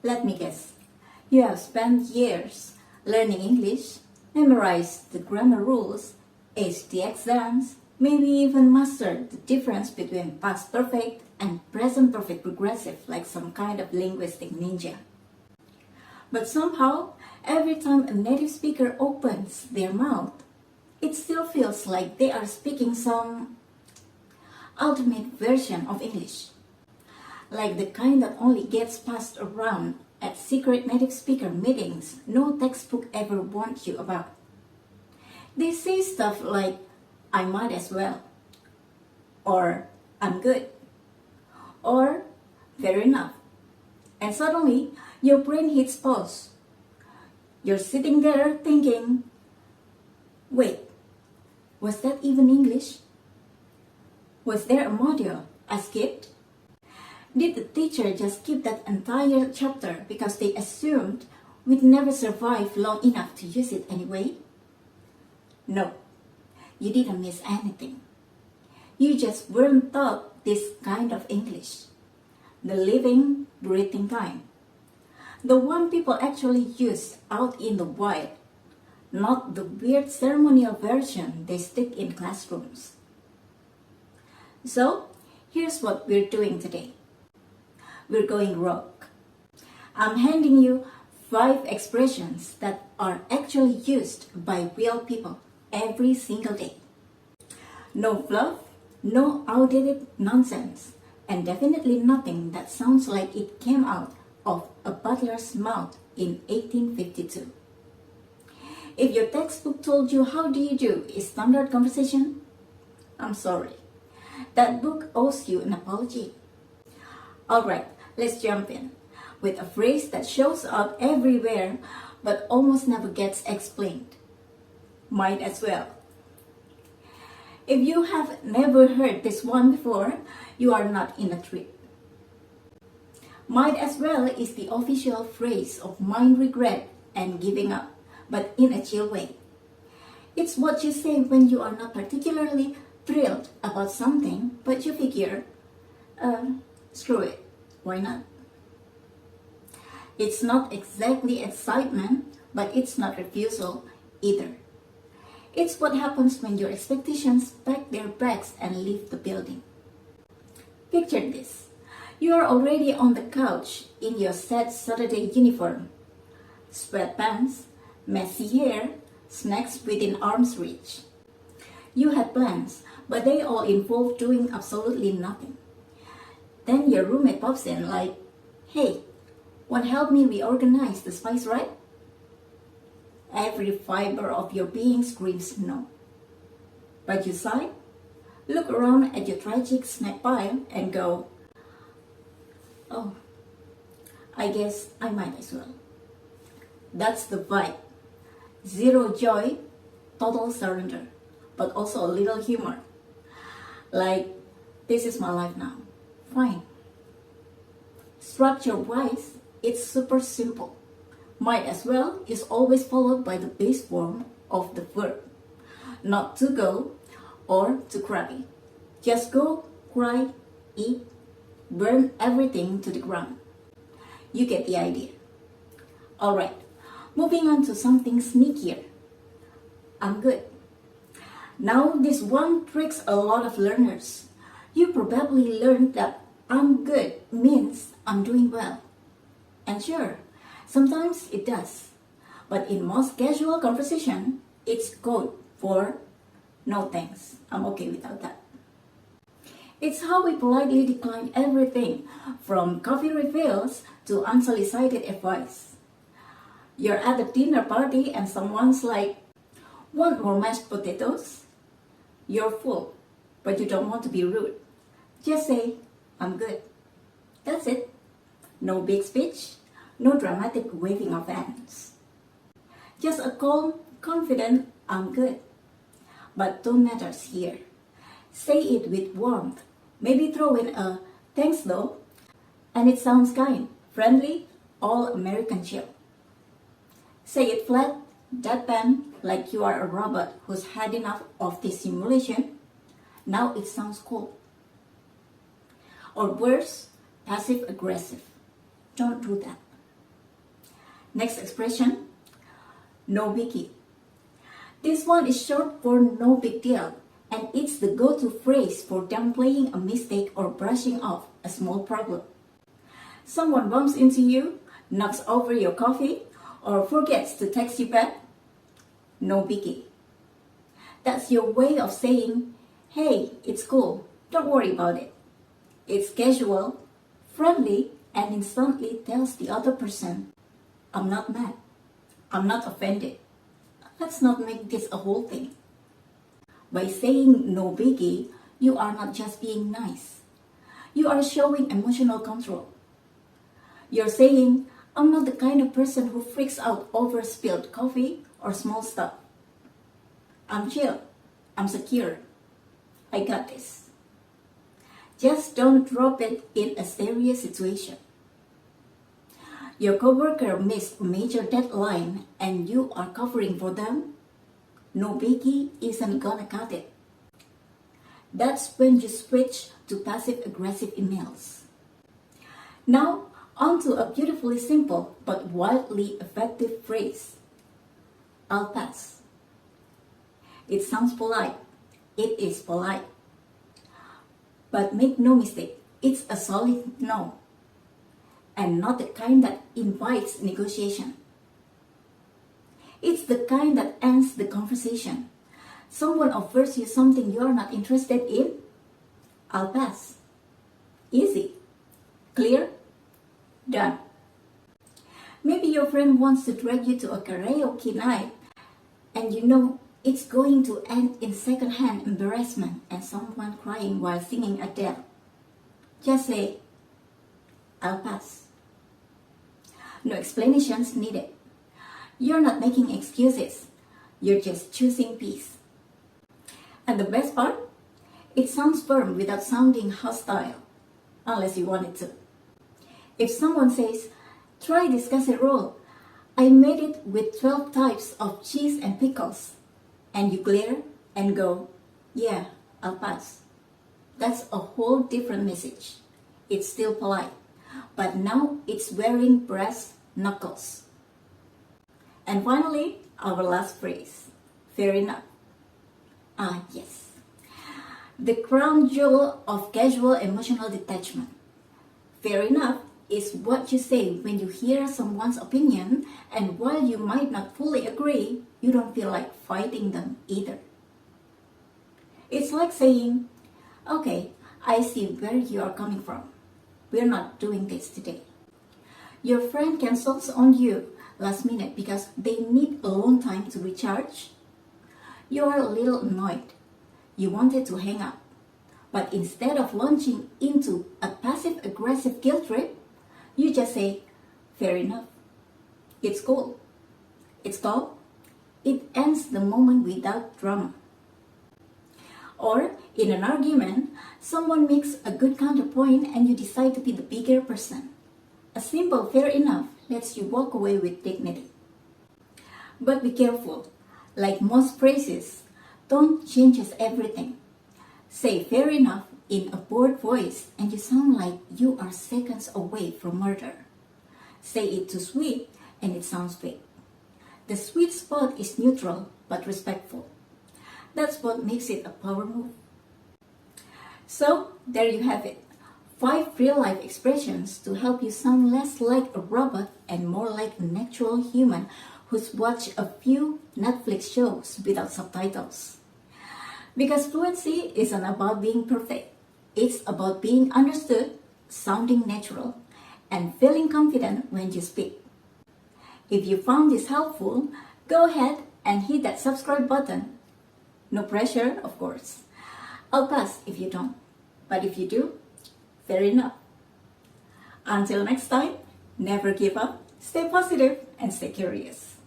Let me guess. You have spent years learning English, memorized the grammar rules, aced the exams, maybe even mastered the difference between past perfect and present perfect progressive like some kind of linguistic ninja. But somehow, every time a native speaker opens their mouth, it still feels like they are speaking some ultimate version of English. Like the kind that only gets passed around at secret native speaker meetings no textbook ever warned you about. They say stuff like, I might as well, or I'm good, or fair enough. And suddenly, your brain hits pause. You're sitting there thinking, wait, was that even English? Was there a module I skipped? Did the teacher just skip that entire chapter because they assumed we'd never survive long enough to use it anyway? No, you didn't miss anything. You just weren't taught this kind of English. The living, breathing kind. The one people actually use out in the wild, not the weird ceremonial version they stick in classrooms. So, here's what we're doing today. We're going rogue. I'm handing you 5 expressions that are actually used by real people every single day. No fluff, no outdated nonsense, and definitely nothing that sounds like it came out of a butler's mouth in 1852. If your textbook told you how do you do is standard conversation, I'm sorry. That book owes you an apology. Alright, let's jump in with a phrase that shows up everywhere but almost never gets explained. Might as well. If you have never heard this one before, you are not in a treat. Might as well is the official phrase of mind regret and giving up, but in a chill way. It's what you say when you are not particularly thrilled about something, but you figure, screw it, why not? It's not exactly excitement, but it's not refusal either. It's what happens when your expectations pack their bags and leave the building. Picture this. You are already on the couch in your sad Saturday uniform. Sweatpants, messy hair, snacks within arm's reach. You had plans, but they all involve doing absolutely nothing. Then your roommate pops in like, hey, want to help me reorganize the spice rack? Every fiber of your being screams no. But you sigh, look around at your tragic snack pile and go, oh, I guess I might as well. That's the vibe. Zero joy, total surrender, but also a little humor. Like, this is my life now. Fine. Structure-wise, it's super simple. Might as well is always followed by the base form of the verb. Not to go or to cry. Just go, cry, eat, burn everything to the ground. You get the idea. Alright, moving on to something sneakier. I'm good. Now this one tricks a lot of learners. You probably learned that I'm good means I'm doing well. And sure, sometimes it does. But in most casual conversation, it's code for no thanks. I'm okay without that. It's how we politely decline everything from coffee refills to unsolicited advice. You're at a dinner party and someone's like, want more mashed potatoes? You're full, but you don't want to be rude. Just say, I'm good. That's it. No big speech, no dramatic waving of hands. Just a calm, confident, I'm good. But tone matters here. Say it with warmth. Maybe throw in a thanks though, and it sounds kind, friendly, all American chill. Say it flat, deadpan, like you are a robot who's had enough of this simulation. Now it sounds cool. Or worse, passive aggressive. Don't do that. Next expression, no biggie. This one is short for no big deal, and it's the go-to phrase for downplaying a mistake or brushing off a small problem. Someone bumps into you, knocks over your coffee, or forgets to text you back. No biggie. That's your way of saying, hey, it's cool, don't worry about it. It's casual, friendly, and instantly tells the other person, I'm not mad, I'm not offended. Let's not make this a whole thing. By saying no biggie, you are not just being nice. You are showing emotional control. You're saying, I'm not the kind of person who freaks out over spilled coffee or small stuff. I'm chill. I'm secure. I got this. Just don't drop it in a serious situation. Your coworker missed a major deadline and you are covering for them. No biggie isn't gonna cut it. That's when you switch to passive-aggressive emails. Now, on to a beautifully simple but wildly effective phrase. I'll pass. It sounds polite. It is polite. But make no mistake, it's a solid no. And not the kind that invites negotiation. It's the kind that ends the conversation. Someone offers you something you're not interested in. I'll pass. Easy. Clear? Done. Maybe your friend wants to drag you to a karaoke night and you know it's going to end in secondhand embarrassment and someone crying while singing Adele. Just say, I'll pass. No explanations needed. You're not making excuses. You're just choosing peace. And the best part? It sounds firm without sounding hostile, unless you want it to. If someone says, try this casserole, I made it with 12 types of cheese and pickles, and you glare and go, yeah, I'll pass. That's a whole different message. It's still polite, but now it's wearing brass knuckles. And finally, our last phrase, fair enough. Yes. The crown jewel of casual emotional detachment. Fair enough is what you say when you hear someone's opinion, and while you might not fully agree, you don't feel like fighting them either. It's like saying, okay, I see where you are coming from. We're not doing this today. Your friend cancels on you last minute because they need alone time to recharge. You're a little annoyed. You wanted to hang up. But instead of launching into a passive-aggressive guilt trip, you just say, fair enough. It's cool. It's calm. It ends the moment without drama. Or, in an argument, someone makes a good counterpoint and you decide to be the bigger person. A simple fair enough lets you walk away with dignity. But be careful. Like most phrases, tone changes everything. Say fair enough in a bored voice and you sound like you are seconds away from murder. Say it too sweet and it sounds fake. The sweet spot is neutral but respectful. That's what makes it a power move. So, there you have it. 5 real-life expressions to help you sound less like a robot and more like a natural human who's watched a few Netflix shows without subtitles. Because fluency isn't about being perfect. It's about being understood, sounding natural, and feeling confident when you speak. If you found this helpful, go ahead and hit that subscribe button. No pressure, of course. I'll pass if you don't. But if you do, fair enough. Until next time, never give up, stay positive, and stay curious.